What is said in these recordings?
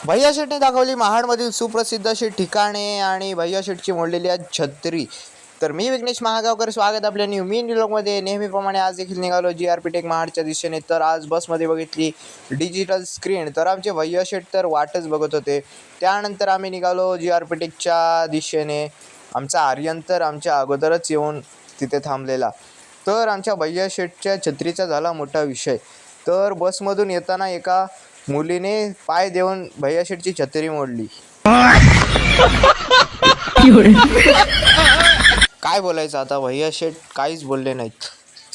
भैया शेठने दाखवली महाडमधील सुप्रसिद्ध अशी ठिकाणे आणि भैया शेठची मोडलेली आज छत्री. तर मी विघ्नेश महागावकर, स्वागत आपल्या न्यू व्लॉगमध्ये. नेहमीप्रमाणे आज देखील निघालो GRP टेक महाडच्या दिशेने. तर आज बसमध्ये बघितली डिजिटल स्क्रीन, तर आमचे भैया शेठ तर वाटच बघत होते. त्यानंतर आम्ही निघालो GRP टेकच्या दिशेने. आमचा आर्यन तर आमच्या अगोदरच येऊन तिथे थांबलेला. तर आमच्या भैया शेठच्या छत्रीचा झाला मोठा विषय. तर बसमधून येताना एका मुलीने पाय देऊन भैया शेठची छत्री मोडली. काय बोलायचं आता, भैया शेठ काहीच बोलले नाहीत.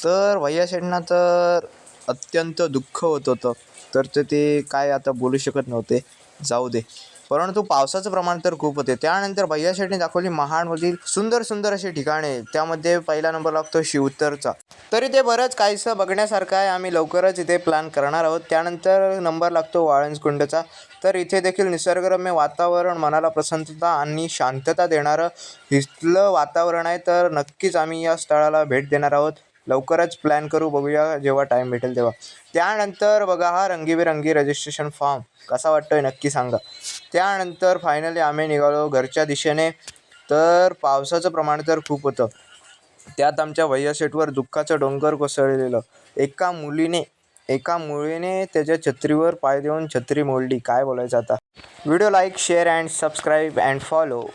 तर भैया शेठना तर अत्यंत दुःख होत होतं. तर ते काय आता बोलू शकत नव्हते, जाऊ दे. परंतु पावसाचं प्रमाण तर खूप होते. त्यानंतर भैया शेठने दाखवली महाडमधील सुंदर सुंदर अशी ठिकाणे. त्यामध्ये पहिला नंबर लागतो शिवतरचा. तर इथे बरंच काहीसं बघण्यासारखं आहे. आम्ही लवकरच इथे प्लॅन करणार आहोत. त्यानंतर नंबर लागतो वाळंजकुंडचा. तर इथे देखील निसर्गरम्य वातावरण, मनाला प्रसन्नता आणि शांतता देणारं इथलं वातावरण आहे. तर नक्कीच आम्ही या स्थळाला भेट देणार आहोत. लवकरच प्लॅन करू, बघूया जेव्हा टाईम भेटेल तेव्हा. त्यानंतर बघा हा रंगीबेरंगी रजिस्ट्रेशन फॉर्म कसा वाटतोय नक्की सांगा. त्यानंतर फायनली आम्ही निघालो घरच्या दिशेने. तर पावसाचं प्रमाण तर खूप होतं. त्यात आमच्या भैया शेठवर दुःखाचं डोंगर कोसळलेलं. एका मुलीने त्याच्या छत्रीवर पाय देऊन छत्री मोडली. काय बोलायचं आता. Video like, share and subscribe and follow.